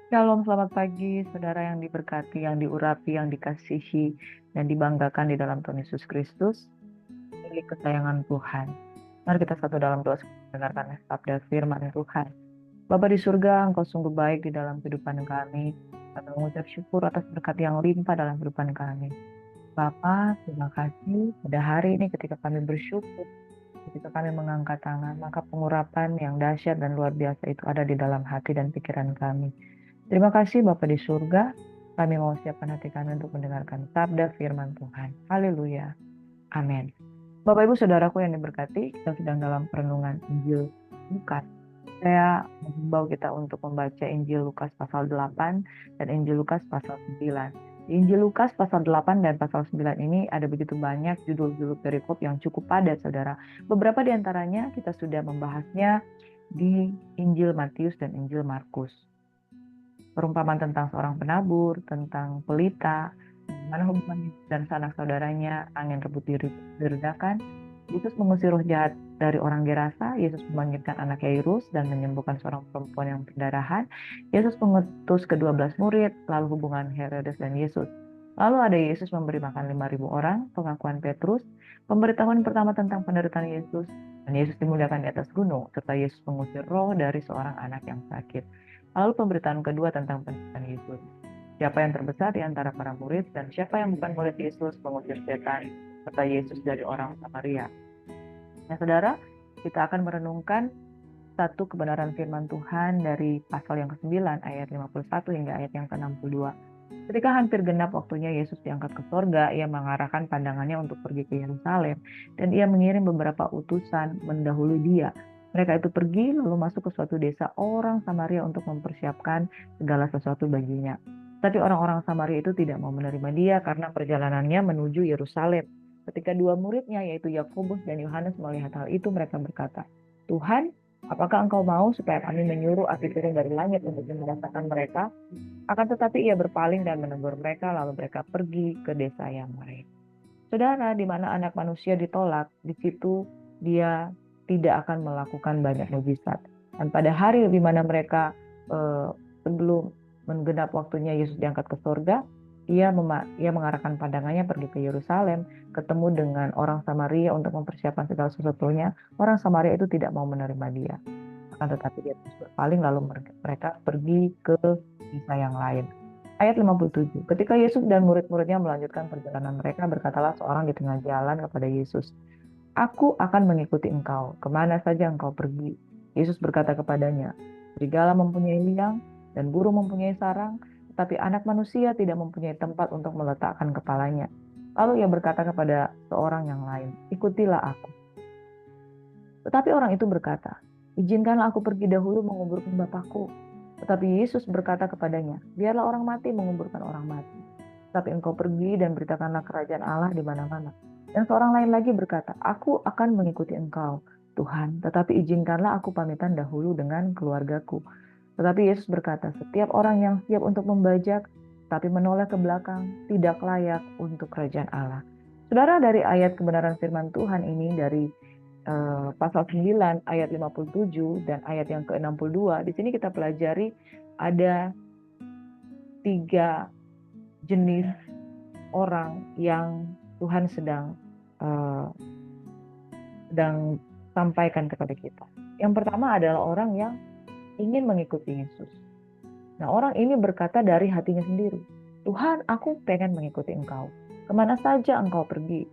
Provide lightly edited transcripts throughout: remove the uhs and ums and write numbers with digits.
Shalom, selamat pagi, saudara yang diberkati, yang diurapi, yang dikasihi, dan dibanggakan di dalam Tuhan Yesus Kristus, milik kesayangan Tuhan. Mari kita satu dalam doa sebelum mendengarkan sabda firman Tuhan. Bapa di surga, Engkau sungguh baik di dalam kehidupan kami. Kami mengucap syukur atas berkat yang limpah dalam kehidupan kami. Bapa, terima kasih pada hari ini ketika kami bersyukur, ketika kami mengangkat tangan, maka pengurapan yang dahsyat dan luar biasa itu ada di dalam hati dan pikiran kami. Terima kasih Bapa di surga, kami mau siapkan hati kami untuk mendengarkan sabda firman Tuhan. Haleluya. Amin. Bapak Ibu Saudaraku yang diberkati, kita sedang dalam perenungan Injil Lukas. Saya mengimbau kita untuk membaca Injil Lukas pasal 8 dan Injil Lukas pasal 9. Di Injil Lukas pasal 8 dan pasal 9 ini ada begitu banyak judul-judul perikop yang cukup padat, saudara. Beberapa di antaranya kita sudah membahasnya di Injil Matius dan Injil Markus. Perumpamaan tentang seorang penabur, tentang pelita, mana hubungan Yesus dan sanak saudaranya, angin rebut diredakan. Yesus mengusir roh jahat dari orang Gerasa, Yesus membangkitkan anak Yairus dan menyembuhkan seorang perempuan yang perdarahan. Yesus mengutus ke-12 murid, lalu hubungan Herodes dan Yesus. Lalu ada Yesus memberi makan 5.000 orang, pengakuan Petrus, pemberitahuan pertama tentang penderitaan Yesus, dan Yesus dimuliakan di atas gunung, serta Yesus mengusir roh dari seorang anak yang sakit. Lalu pemberitaan kedua tentang penderitaan Yesus. Siapa yang terbesar di antara para murid dan siapa yang bukan murid Yesus mengusir setan, serta Yesus dari orang Samaria. Nah, saudara, kita akan merenungkan satu kebenaran firman Tuhan dari pasal yang ke-9 ayat 51 hingga ayat yang ke-62. Ketika hampir genap waktunya Yesus diangkat ke sorga, ia mengarahkan pandangannya untuk pergi ke Yerusalem, dan ia mengirim beberapa utusan mendahului dia. Mereka itu pergi lalu masuk ke suatu desa orang Samaria untuk mempersiapkan segala sesuatu baginya. Tapi orang-orang Samaria itu tidak mau menerima dia karena perjalanannya menuju Yerusalem. Ketika dua muridnya yaitu Yakobus dan Yohanes melihat hal itu, mereka berkata, "Tuhan, apakah Engkau mau supaya kami menyuruh api turun dari langit untuk membinasakan mereka?" Akan tetapi ia berpaling dan menegur mereka, lalu mereka pergi ke desa yang lain. Saudara, di mana anak manusia ditolak, di situ dia tidak akan melakukan banyak mujizat. Dan pada hari di mana mereka sebelum menggenap waktunya Yesus diangkat ke surga, ia mengarahkan pandangannya pergi ke Yerusalem, ketemu dengan orang Samaria untuk mempersiapkan segala sesuatunya. Orang Samaria itu tidak mau menerima dia. Akan tetapi dia terus berpaling, lalu mereka pergi ke desa yang lain. Ayat 57. Ketika Yesus dan murid-muridnya melanjutkan perjalanan mereka, berkatalah seorang di tengah jalan kepada Yesus, "Aku akan mengikuti engkau, kemana saja engkau pergi." Yesus berkata kepadanya, "Serigala mempunyai liang dan burung mempunyai sarang, tetapi anak manusia tidak mempunyai tempat untuk meletakkan kepalanya." Lalu ia berkata kepada seorang yang lain, "Ikutilah aku." Tetapi orang itu berkata, "Izinkanlah aku pergi dahulu menguburkan Bapakku." Tetapi Yesus berkata kepadanya, "Biarlah orang mati menguburkan orang mati. Tapi engkau pergi dan beritakanlah kerajaan Allah di mana-mana." Dan seorang lain lagi berkata, "Aku akan mengikuti engkau, Tuhan, tetapi izinkanlah aku pamitan dahulu dengan keluargaku." Tetapi Yesus berkata, "Setiap orang yang siap untuk membajak, tapi menoleh ke belakang, tidak layak untuk kerajaan Allah." Saudara, dari ayat kebenaran firman Tuhan ini, dari pasal 9 ayat 57 dan ayat yang ke-62, di sini kita pelajari ada 3 jenis orang yang Tuhan sedang sampaikan kepada kita. Yang pertama adalah orang yang ingin mengikuti Yesus. Nah, orang ini berkata dari hatinya sendiri, "Tuhan, aku pengen mengikuti Engkau. Kemana saja Engkau pergi?"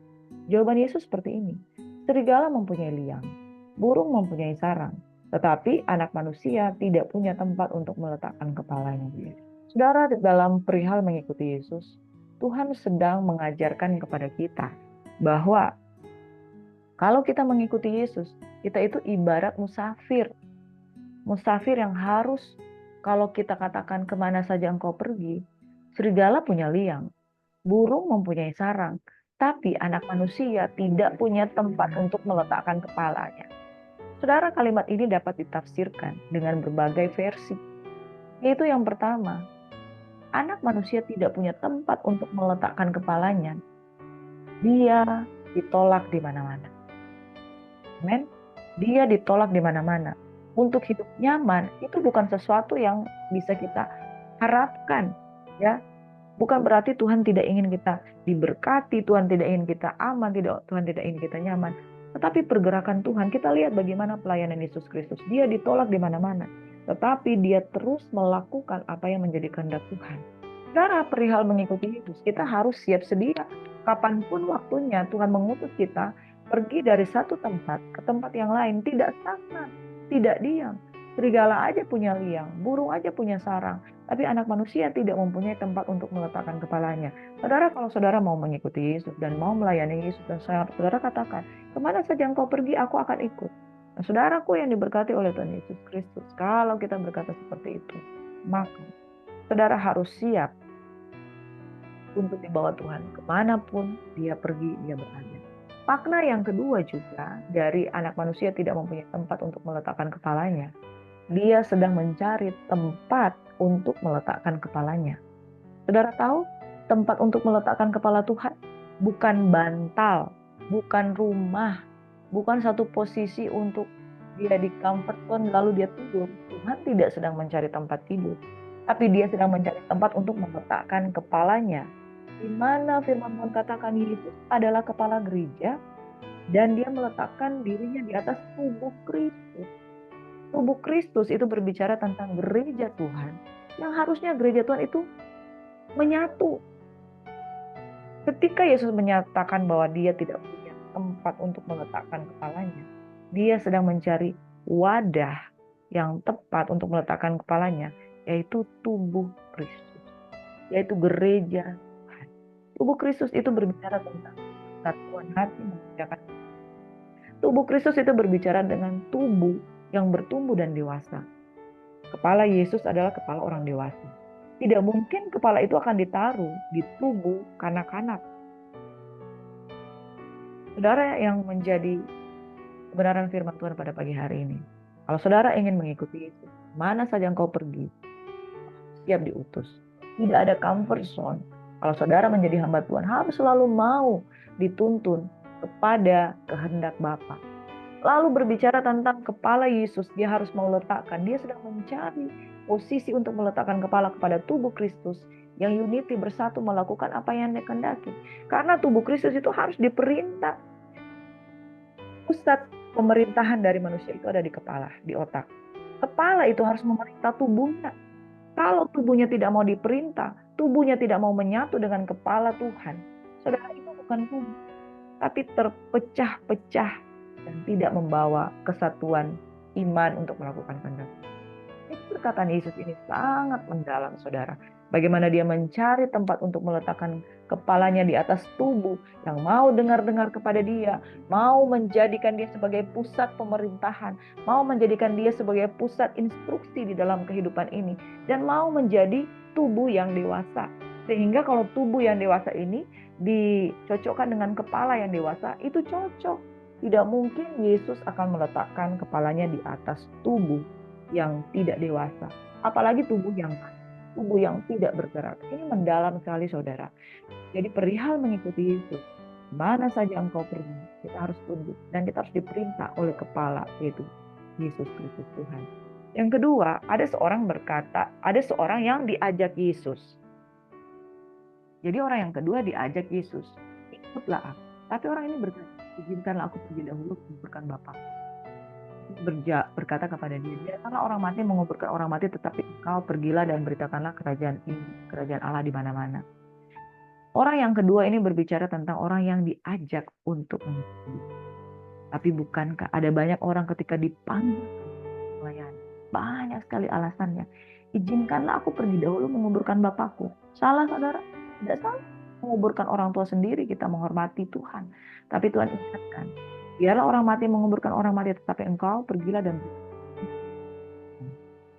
Jawaban Yesus seperti ini, "Serigala mempunyai liang, burung mempunyai sarang, tetapi anak manusia tidak punya tempat untuk meletakkan kepalanya." Saudara, dalam perihal mengikuti Yesus, Tuhan sedang mengajarkan kepada kita bahwa kalau kita mengikuti Yesus, kita itu ibarat musafir. Musafir yang harus, kalau kita katakan kemana saja engkau pergi, serigala punya liang, burung mempunyai sarang, tapi anak manusia tidak punya tempat untuk meletakkan kepalanya. Saudara, kalimat ini dapat ditafsirkan dengan berbagai versi. Yaitu yang pertama, anak manusia tidak punya tempat untuk meletakkan kepalanya. Dia ditolak di mana-mana. Amen. Dia ditolak di mana-mana. Untuk hidup nyaman, itu bukan sesuatu yang bisa kita harapkan, ya. Bukan berarti Tuhan tidak ingin kita diberkati, Tuhan tidak ingin kita aman, Tuhan tidak ingin kita nyaman. Tetapi pergerakan Tuhan, kita lihat bagaimana pelayanan Yesus Kristus. Dia ditolak di mana-mana. Tetapi dia terus melakukan apa yang menjadi kehendak Tuhan. Cara perihal mengikuti Yesus, kita harus siap sedia. Kapanpun waktunya Tuhan mengutus kita pergi dari satu tempat ke tempat yang lain, tidak stagnan, tidak diam. Serigala aja punya liang, burung aja punya sarang. Tapi anak manusia tidak mempunyai tempat untuk meletakkan kepalanya. Saudara, kalau saudara mau mengikuti Yesus dan mau melayani Yesus, dan saudara katakan, kemana saja engkau pergi, aku akan ikut. Nah, saudaraku yang diberkati oleh Tuhan Yesus Kristus, kalau kita berkata seperti itu, maka saudara harus siap untuk dibawa Tuhan kemanapun dia pergi, dia berada. Makna yang kedua juga dari anak manusia tidak mempunyai tempat untuk meletakkan kepalanya. Dia sedang mencari tempat untuk meletakkan kepalanya. Saudara tahu, tempat untuk meletakkan kepala Tuhan bukan bantal, bukan rumah, bukan satu posisi untuk dia di comfort zone lalu dia tidur. Tuhan tidak sedang mencari tempat tidur, tapi dia sedang mencari tempat untuk meletakkan kepalanya. Di mana firman Tuhan katakan Yesus adalah kepala gereja dan dia meletakkan dirinya di atas tubuh Kristus. Tubuh Kristus itu berbicara tentang gereja Tuhan, yang harusnya gereja Tuhan itu menyatu. Ketika Yesus menyatakan bahwa dia tidak punya tempat untuk meletakkan kepalanya, dia sedang mencari wadah yang tepat untuk meletakkan kepalanya, yaitu tubuh Kristus, yaitu gereja Tuhan. Tubuh Kristus itu berbicara tentang kesatuan hati mengerjakan. Tubuh Kristus itu berbicara dengan tubuh yang bertumbuh dan dewasa. Kepala Yesus adalah kepala orang dewasa. Tidak mungkin kepala itu akan ditaruh di tubuh kanak-kanak. Saudara yang menjadi kebenaran firman Tuhan pada pagi hari ini, kalau saudara ingin mengikuti Yesus, mana saja engkau pergi, siap diutus. Tidak ada comfort zone. Kalau saudara menjadi hamba Tuhan, harus selalu mau dituntun kepada kehendak Bapa. Lalu berbicara tentang kepala Yesus, dia harus mau letakkan, dia sedang mencari posisi untuk meletakkan kepala kepada tubuh Kristus yang unity bersatu melakukan apa yang dikehendaki. Karena tubuh Kristus itu harus diperintah. Pusat pemerintahan dari manusia itu ada di kepala, di otak. Kepala itu harus memerintah tubuhnya. Kalau tubuhnya tidak mau diperintah, tubuhnya tidak mau menyatu dengan kepala Tuhan, saudara, itu bukan tubuh, tapi terpecah-pecah dan tidak membawa kesatuan iman untuk melakukan kehendak. Perkataan Yesus ini sangat mendalam, saudara. Bagaimana dia mencari tempat untuk meletakkan kepalanya di atas tubuh yang mau dengar-dengar kepada dia, mau menjadikan dia sebagai pusat pemerintahan, mau menjadikan dia sebagai pusat instruksi di dalam kehidupan ini, dan mau menjadi tubuh yang dewasa. Sehingga kalau tubuh yang dewasa ini dicocokkan dengan kepala yang dewasa, itu cocok. Tidak mungkin Yesus akan meletakkan kepalanya di atas tubuh yang tidak dewasa, apalagi tubuh yang tidak bergerak. Ini mendalam sekali, saudara. Jadi perihal mengikuti Yesus, mana saja engkau pergi, kita harus tunduk dan kita harus diperintah oleh kepala, yaitu Yesus Kristus Tuhan. Yang kedua, ada seorang yang diajak Yesus. Jadi orang yang kedua diajak Yesus, ikutlah aku. Tapi orang ini berkata, izinkanlah aku pergi dahulu menguburkan Bapa. Berkata kepada dia, karena orang mati menguburkan orang mati, tetapi engkau pergilah dan beritakanlah kerajaan Allah di mana-mana. Orang yang kedua ini berbicara tentang orang yang diajak untuk mengikuti. Tapi bukankah ada banyak orang ketika dipanggil melayani, banyak sekali alasannya. Izinkanlah aku pergi dahulu menguburkan Bapakku. Salah, saudara? Tidak salah. Menguburkan orang tua sendiri, kita menghormati Tuhan. Tapi Tuhan ingatkan, biarlah orang mati menguburkan orang mati, tetapi engkau pergilah dan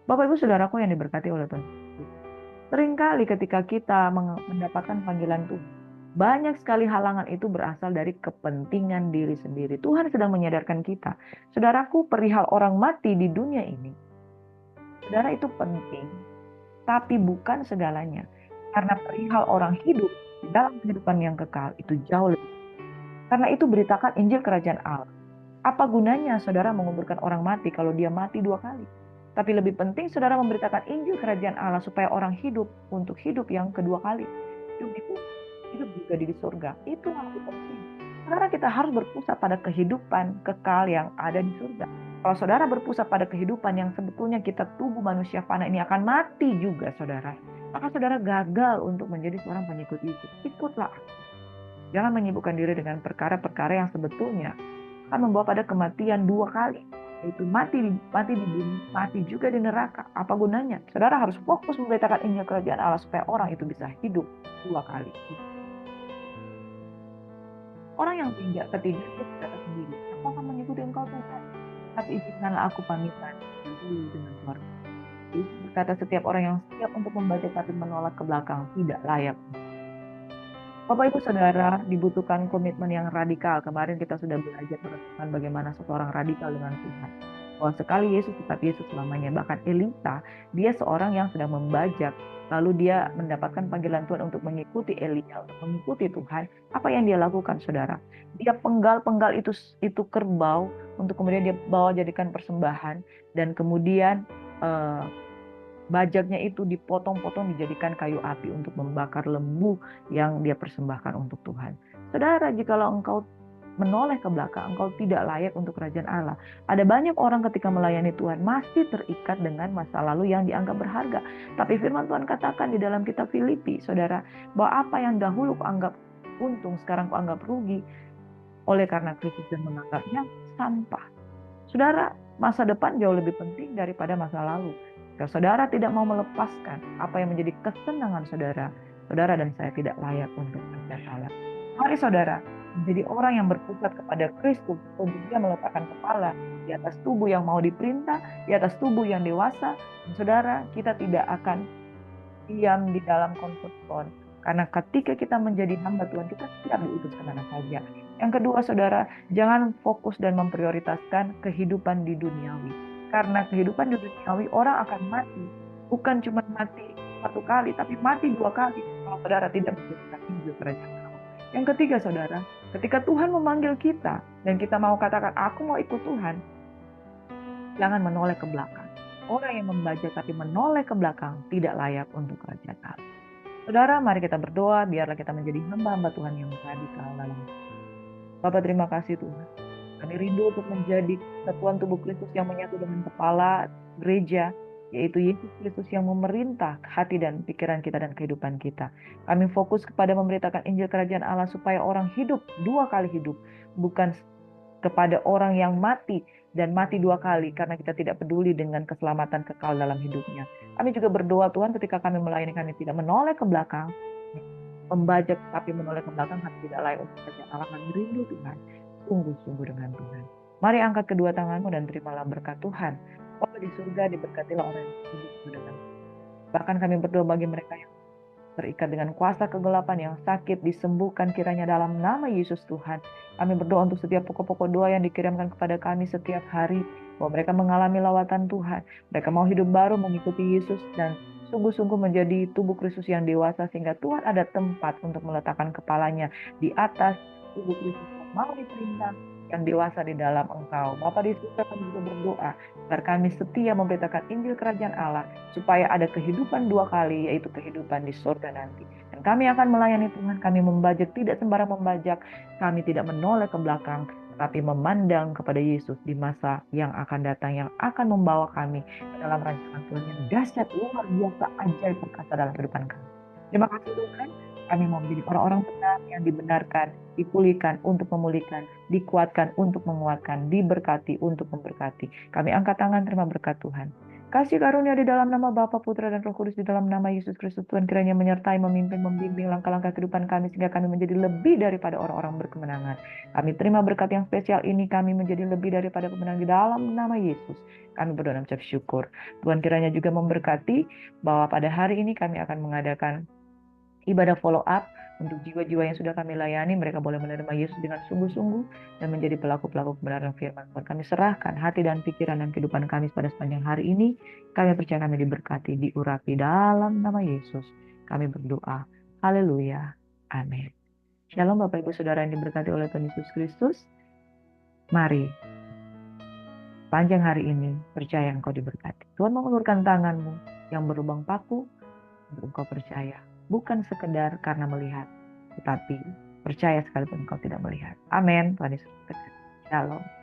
Bapak Ibu Saudaraku yang diberkati oleh Tuhan. Seringkali ketika kita mendapatkan panggilan Tuhan, banyak sekali halangan itu berasal dari kepentingan diri sendiri. Tuhan sedang menyadarkan kita, saudaraku, perihal orang mati di dunia ini, saudara, itu penting, tapi bukan segalanya. Karena perihal orang hidup dalam kehidupan yang kekal itu jauh lebih. Karena itu beritakan Injil Kerajaan Allah. Apa gunanya saudara menguburkan orang mati kalau dia mati 2 kali? Tapi lebih penting saudara memberitakan Injil kerajaan Allah supaya orang hidup untuk hidup yang kedua kali. Hidup di bumi, hidup juga di surga. Itu yang lebih penting. Saudara, kita harus berpusat pada kehidupan kekal yang ada di surga. Kalau saudara berpusat pada kehidupan yang sebetulnya kita tubuh manusia fana ini akan mati juga saudara, maka saudara gagal untuk menjadi seorang pengikut Yesus. Ikutlah aku. Jangan menyibukkan diri dengan perkara-perkara yang sebetulnya akan membawa pada kematian dua kali. Yaitu mati di bumi, mati juga di neraka. Apa gunanya? Saudara harus fokus memberitakan Injil kerajaan Allah supaya orang itu bisa hidup dua kali. Orang yang ketiga dia berkata sendiri, aku akan mengikuti engkau Tuhan, tapi izinkanlah aku pamitan dulu dengan keluarga. Yesus berkata setiap orang yang siap untuk membaca tapi menolak ke belakang tidak layak. Bapak Ibu Saudara, dibutuhkan komitmen yang radikal. Kemarin kita sudah belajar tentang bagaimana seseorang radikal dengan Tuhan. Bahwa sekali Yesus tetap Yesus selamanya. Bahkan Elisa, dia seorang yang sedang membajak. Lalu dia mendapatkan panggilan Tuhan untuk mengikuti Elia, untuk mengikuti Tuhan. Apa yang dia lakukan, saudara? Dia penggal-penggal itu kerbau, untuk kemudian dia bawa jadikan persembahan. Dan kemudian bajaknya itu dipotong-potong dijadikan kayu api untuk membakar lembu yang dia persembahkan untuk Tuhan. Saudara, jikalau engkau menoleh ke belakang, engkau tidak layak untuk kerajaan Allah. Ada banyak orang ketika melayani Tuhan masih terikat dengan masa lalu yang dianggap berharga. Tapi firman Tuhan katakan di dalam kitab Filipi, saudara, bahwa apa yang dahulu kau anggap untung, sekarang kau anggap rugi, oleh karena Kristus dan menganggapnya sampah. Saudara, masa depan jauh lebih penting daripada masa lalu. Kalau saudara tidak mau melepaskan apa yang menjadi kesenangan saudara, saudara dan saya tidak layak untuk kerajaan Allah. Mari saudara, menjadi orang yang berpusat kepada Kristus untuk dia meletakkan kepala di atas tubuh yang mau diperintah, di atas tubuh yang dewasa. Dan saudara, kita tidak akan diam di dalam comfort zone. Karena ketika kita menjadi hamba Tuhan, kita siap diutus kemana saja. Yang kedua, saudara, jangan fokus dan memprioritaskan kehidupan di duniawi. Karena kehidupan di duniawi, orang akan mati. Bukan cuma mati satu kali, tapi mati dua kali. Kalau saudara tidak menjadikan Injil kerajaan Allah. Yang ketiga, saudara, ketika Tuhan memanggil kita, dan kita mau katakan, aku mau ikut Tuhan, jangan menoleh ke belakang. Orang yang membaca tapi menoleh ke belakang tidak layak untuk kerajaan Allah. Saudara, mari kita berdoa, biarlah kita menjadi hamba-hamba Tuhan yang radikal dalam. Bapak, terima kasih Tuhan. Kami rindu untuk menjadi satuan tubuh Kristus yang menyatu dengan kepala gereja, yaitu Yesus Kristus yang memerintah hati dan pikiran kita dan kehidupan kita. Kami fokus kepada memberitakan Injil kerajaan Allah supaya orang hidup dua kali hidup, bukan kepada orang yang mati dan mati dua kali karena kita tidak peduli dengan keselamatan kekal dalam hidupnya. Kami juga berdoa Tuhan ketika kami melayani, kami tidak menoleh ke belakang, membajak tapi menoleh ke belakang, kami tidak layak untuk kerajaan Allah. Kami rindu Tuhan, sungguh-sungguh dengan Tuhan. Mari angkat kedua tanganmu dan terimalah berkat Tuhan. Bapa di surga, diberkatilah orang yang hidup dengan. Bahkan kami berdoa bagi mereka yang terikat dengan kuasa kegelapan, yang sakit, disembuhkan kiranya dalam nama Yesus Tuhan. Kami berdoa untuk setiap pokok-pokok doa yang dikirimkan kepada kami setiap hari, bahwa mereka mengalami lawatan Tuhan. Mereka mau hidup baru mengikuti Yesus dan sungguh-sungguh menjadi tubuh Kristus yang dewasa, sehingga Tuhan ada tempat untuk meletakkan kepalanya di atas tubuh Kristus yang mau diperintah, yang dewasa di dalam Engkau. Bapa di surga, kami juga berdoa agar kami setia memberitakan Injil kerajaan Allah, supaya ada kehidupan dua kali, yaitu kehidupan di surga nanti. Dan kami akan melayani Tuhan, kami membajak, tidak sembarang membajak, kami tidak menoleh ke belakang, tapi memandang kepada Yesus di masa yang akan datang, yang akan membawa kami ke dalam rancangan Tuhan yang dahsyat, luar biasa, ajaib perkasa dalam kehidupan kami. Terima kasih Tuhan, kami mau menjadi orang-orang benar yang dibenarkan, dipulihkan untuk memulihkan, dikuatkan untuk menguatkan, diberkati untuk memberkati. Kami angkat tangan terima berkat Tuhan. Kasih karunia di dalam nama Bapa, Putra, dan Roh Kudus, di dalam nama Yesus Kristus Tuhan kiranya menyertai, memimpin, membimbing langkah-langkah kehidupan kami, sehingga kami menjadi lebih daripada orang-orang berkemenangan. Kami terima berkat yang spesial ini, kami menjadi lebih daripada pemenang di dalam nama Yesus. Kami berdoa dan mengucap syukur. Tuhan kiranya juga memberkati bahwa pada hari ini kami akan mengadakan ibadah follow up untuk jiwa-jiwa yang sudah kami layani. Mereka boleh menerima Yesus dengan sungguh-sungguh dan menjadi pelaku-pelaku kebenaran firman Tuhan. Kami serahkan hati dan pikiran dan kehidupan kami pada sepanjang hari ini. Kami percaya kami diberkati, diurapi dalam nama Yesus. Kami berdoa. Haleluya. Amin. Shalom Bapak Ibu Saudara yang diberkati oleh Tuhan Yesus Kristus. Mari Panjang hari ini, percaya engkau diberkati. Tuhan mengulurkan tanganmu yang berlubang paku untuk engkau percaya. Bukan sekedar karena melihat, tetapi percaya sekalipun engkau tidak melihat. Amin. Tuhan Yesus berkati. Shalom.